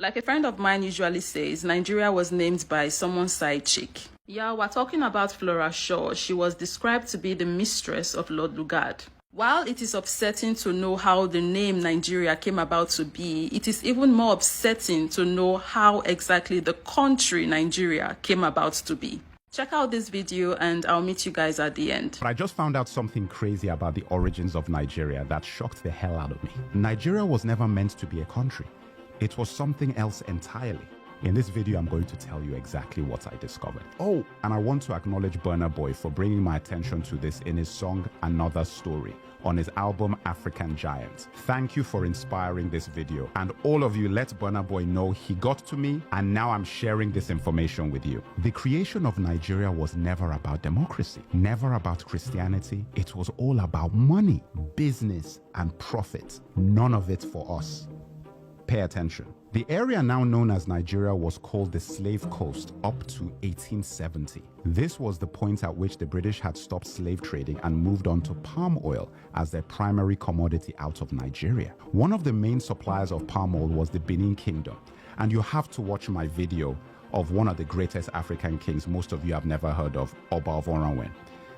Like a friend of mine usually says, Nigeria was named by someone's side chick. Yeah, we're talking about Flora Shaw. She was described to be the mistress of Lord Lugard. While it is upsetting to know how the name Nigeria came about to be, it is even more upsetting to know how exactly the country Nigeria came about to be. Check out this video and I'll meet you guys at the end. But I just found out something crazy about the origins of Nigeria that shocked the hell out of me. Nigeria was never meant to be a country. It was something else entirely. In this video, I'm going to tell you exactly what I discovered. Oh, and I want to acknowledge Burna Boy for bringing my attention to this in his song Another Story on his album African Giant. Thank you for inspiring this video. And all of you, let Burna Boy know he got to me, and now I'm sharing this information with you. The creation of Nigeria was never about democracy, never about Christianity. It was all about money, business, and profit. None of it for us. Pay attention. The area now known as Nigeria was called the Slave Coast up to 1870. This was the point at which the British had stopped slave trading and moved on to palm oil as their primary commodity out of Nigeria. One of the main suppliers of palm oil was the Benin Kingdom, and you have to watch my video of one of the greatest African kings most of you have never heard of, Oba of Oranwen.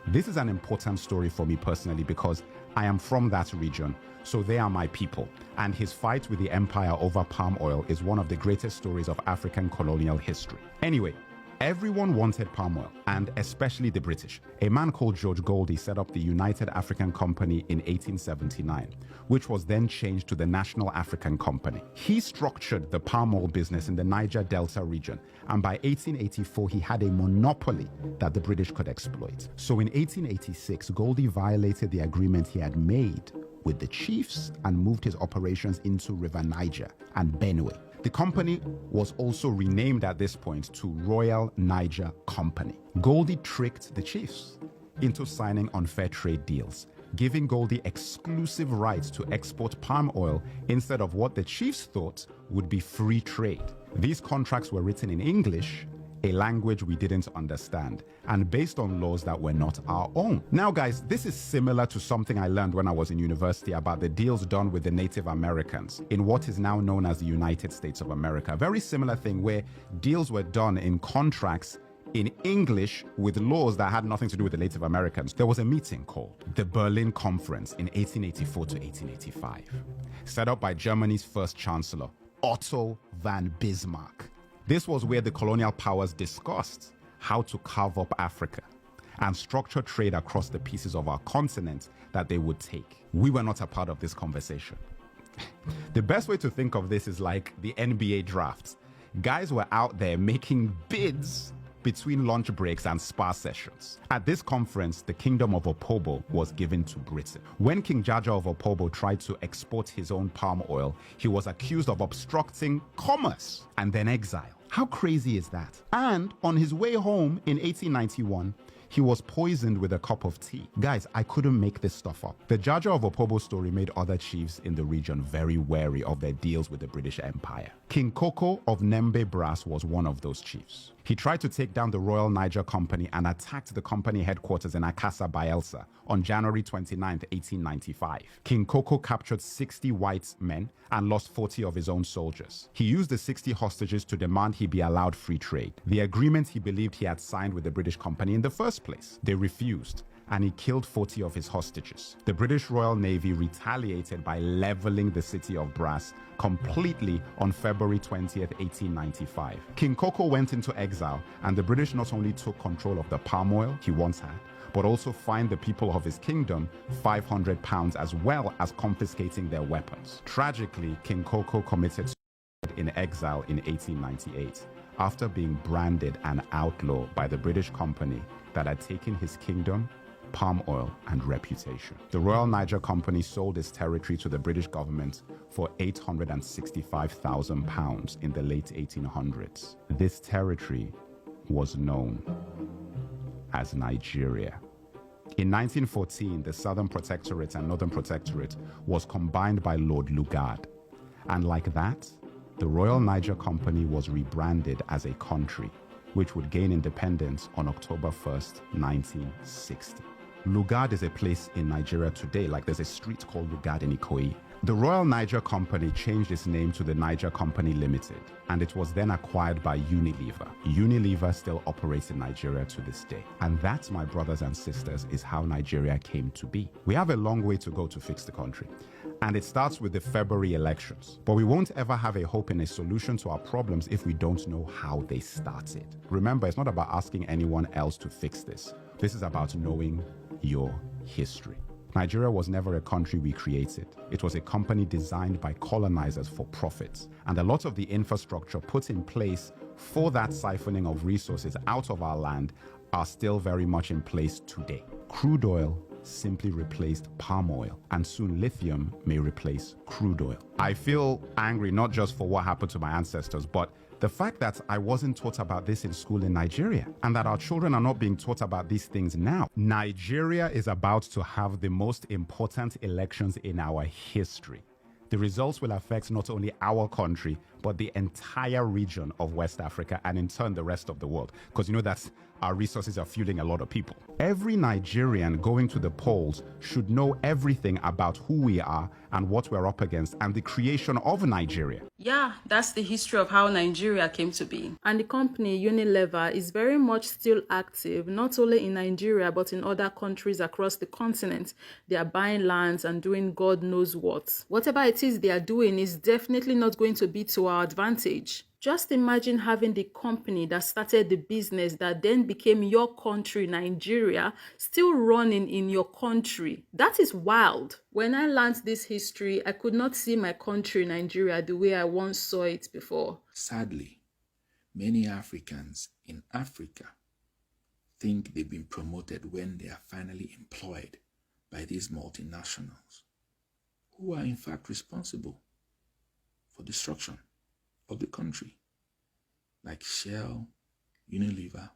This is an important story for me personally because I am from that region, so they are my people. And his fight with the empire over palm oil is one of the greatest stories of African colonial history. Anyway, everyone wanted palm oil, and especially the British. A man called George Goldie set up the United African Company in 1879, which was then changed to the National African Company. He structured the palm oil business in the Niger Delta region, and by 1884 he had a monopoly that the British could exploit. So in 1886, Goldie violated the agreement he had made with the chiefs and moved his operations into River Niger and Benue. The company was also renamed at this point to Royal Niger Company. Goldie tricked the chiefs into signing unfair trade deals, giving Goldie exclusive rights to export palm oil instead of what the chiefs thought would be free trade. These contracts were written in English, a language we didn't understand, and based on laws that were not our own. Now guys, this is similar to something I learned when I was in university about the deals done with the Native Americans in what is now known as the United States of America. Very similar thing where deals were done in contracts in English with laws that had nothing to do with the Native Americans. There was a meeting called the Berlin Conference in 1884 to 1885, set up by Germany's first chancellor, Otto von Bismarck. This was where the colonial powers discussed how to carve up Africa and structure trade across the pieces of our continent that they would take. We were not a part of this conversation. The best way to think of this is like the NBA drafts. Guys were out there making bids between lunch breaks and spa sessions. At this conference, the kingdom of Opobo was given to Britain. When King Jaja of Opobo tried to export his own palm oil, he was accused of obstructing commerce and then exiled. How crazy is that? And on his way home in 1891, he was poisoned with a cup of tea. Guys, I couldn't make this stuff up. The Jaja of Opobo story made other chiefs in the region very wary of their deals with the British Empire. King Koko of Nembe Brass was one of those chiefs. He tried to take down the Royal Niger Company and attacked the company headquarters in Akassa, Bayelsa on January 29, 1895. King Koko captured 60 white men and lost 40 of his own soldiers. He used the 60 hostages to demand he be allowed free trade, the agreement he believed he had signed with the British company in the first place. They refused, and he killed 40 of his hostages. The British Royal Navy retaliated by leveling the city of Brass completely on February 20th, 1895. King Koko went into exile, and the British not only took control of the palm oil he once had, but also fined the people of his kingdom £500 as well as confiscating their weapons. Tragically, King Koko committed suicide in exile in 1898 after being branded an outlaw by the British company that had taken his kingdom, palm oil, and reputation. The Royal Niger Company sold its territory to the British government for £865,000 in the late 1800s. This territory was known as Nigeria. In 1914, the Southern Protectorate and Northern Protectorate was combined by Lord Lugard. And like that, the Royal Niger Company was rebranded as a country, which would gain independence on October 1st, 1960. Lugard is a place in Nigeria today, like there's a street called Lugard in Ikoyi, The Royal Niger Company changed its name to the Niger Company Limited, and it was then acquired by Unilever. Unilever still operates in Nigeria to this day. And that, my brothers and sisters, is how Nigeria came to be. We have a long way to go to fix the country. And it starts with the February elections. But we won't ever have a hope in a solution to our problems if we don't know how they started. Remember, it's not about asking anyone else to fix this. This is about knowing your history. Nigeria was never a country we created. It was a company designed by colonizers for profit. And a lot of the infrastructure put in place for that siphoning of resources out of our land are still very much in place today. Crude oil simply replaced palm oil, and soon lithium may replace crude oil. I feel angry not just for what happened to my ancestors, but the fact that I wasn't taught about this in school in Nigeria, and that our children are not being taught about these things now. Nigeria is about to have the most important elections in our history. The results will affect not only our country, but the entire region of West Africa, and in turn the rest of the world. Because you know that our resources are fueling a lot of people. Every Nigerian going to the polls should know everything about who we are and what we're up against and the creation of Nigeria. Yeah, that's the history of how Nigeria came to be. And the company Unilever is very much still active, not only in Nigeria, but in other countries across the continent. They are buying lands and doing God knows what. Whatever it is they are doing is definitely not going to be to our advantage. Just imagine having the company that started the business that then became your country, Nigeria, still running in your country. That is wild. When I learned this history, I could not see my country, Nigeria, the way I once saw it before. Sadly, many Africans in Africa think they've been promoted when they are finally employed by these multinationals, who are in fact responsible for destruction of the country, like Shell, Unilever,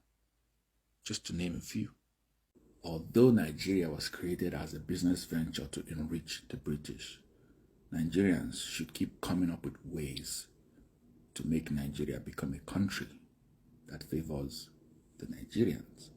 just to name a few. Although Nigeria was created as a business venture to enrich the British, Nigerians should keep coming up with ways to make Nigeria become a country that favors the Nigerians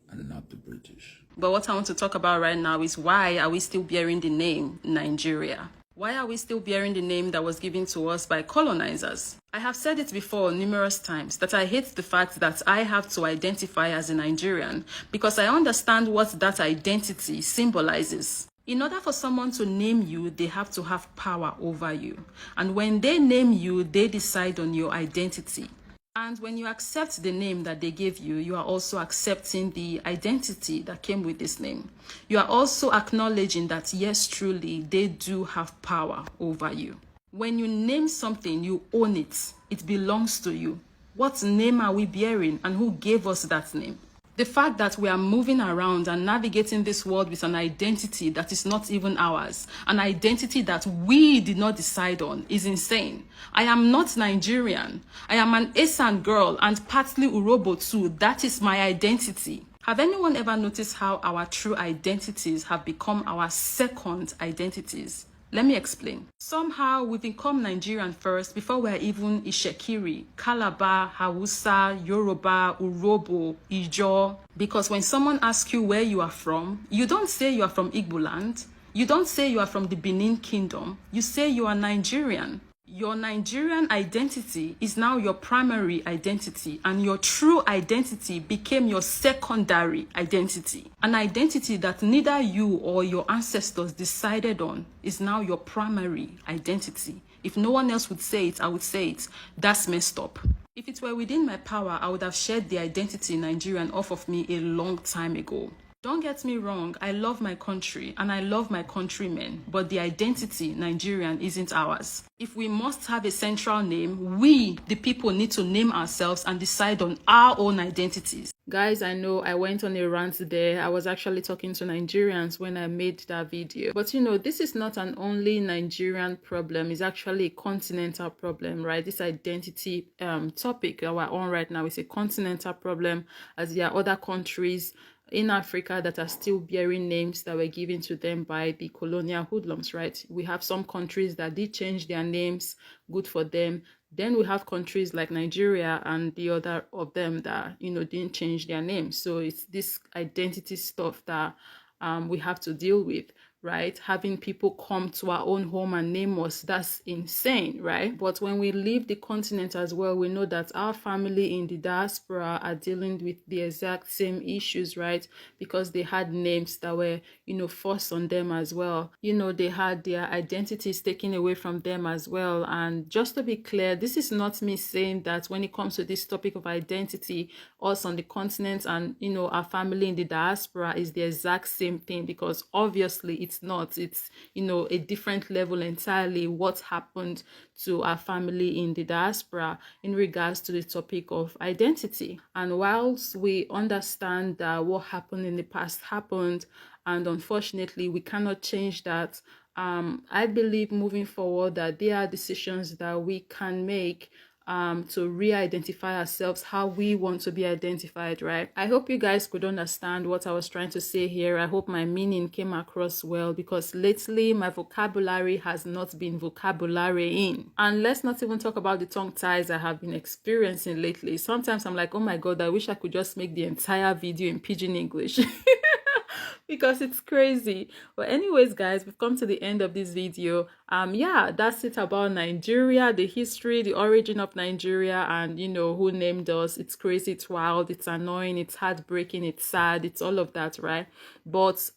and not the British. But what I want to talk about right now is why are we still bearing the name Nigeria? Why are we still bearing the name that was given to us by colonizers? I have said it before numerous times that I hate the fact that I have to identify as a Nigerian because I understand what that identity symbolizes. In order for someone to name you, they have to have power over you. And when they name you, they decide on your identity. And when you accept the name that they gave you, you are also accepting the identity that came with this name. You are also acknowledging that, yes, truly, they do have power over you. When you name something, you own it. It belongs to you. What name are we bearing and who gave us that name? The fact that we are moving around and navigating this world with an identity that is not even ours, an identity that we did not decide on, is insane. I am not Nigerian. I am an Esan girl and partly Urobo too. That is my identity. Have anyone ever noticed how our true identities have become our second identities? Let me explain. Somehow we become Nigerian first before we're even Ishekiri, Calabar, Hausa, Yoruba, Urobo, Ijo. Because when someone asks you where you are from, you don't say you are from Igbo land. You don't say you are from the Benin Kingdom. You say you are Nigerian. Your Nigerian identity is now your primary identity, and your true identity became your secondary identity. An identity that neither you or your ancestors decided on is now your primary identity. If no one else would say it, I would say it. That's messed up. If it were within my power, I would have shed the identity Nigerian off of me a long time ago. Don't get me wrong, I love my country and I love my countrymen, but the identity Nigerian isn't ours. If we must have a central name, we, the people, need to name ourselves and decide on our own identities. Guys, I know I went on a rant there. I was actually talking to Nigerians when I made that video. But you know, this is not an only Nigerian problem. It's actually a continental problem, right? This identity topic that we're on right now is a continental problem, as there are other countries in Africa that are still bearing names that were given to them by the colonial hoodlums, right? We have some countries that did change their names, good for them. Then we have countries like Nigeria and the other of them that, you know, didn't change their names. So it's this identity stuff that we have to deal with, right? Having people come to our own home and name us, that's insane, right? But when we leave the continent as well, we know that our family in the diaspora are dealing with the exact same issues, right? Because they had names that were, forced on them as well. They had their identities taken away from them as well. And just to be clear, this is not me saying that when it comes to this topic of identity, us on the continent and, our family in the diaspora is the exact same thing, because obviously it's not. It's, a different level entirely what happened to our family in the diaspora in regards to the topic of identity. And whilst we understand that what happened in the past happened, and unfortunately we cannot change that, I believe moving forward that there are decisions that we can make to re-identify ourselves how we want to be identified, right? I hope you guys could understand what I was trying to say here. I hope my meaning came across well, because lately my vocabulary has not been vocabularying. And let's not even talk about the tongue ties I have been experiencing lately. Sometimes I'm like, oh my god, I wish I could just make the entire video in pidgin English. Because it's crazy. But anyways, guys, we've come to the end of this video. Yeah, that's it about Nigeria, the history, the origin of Nigeria, and who named us. It's crazy, it's wild, it's annoying, it's heartbreaking, it's sad, it's all of that, right? But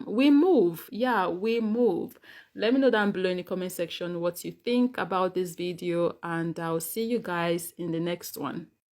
we move. Yeah, we move. Let me know down below in the comment section what you think about this video, and I'll see you guys in the next one.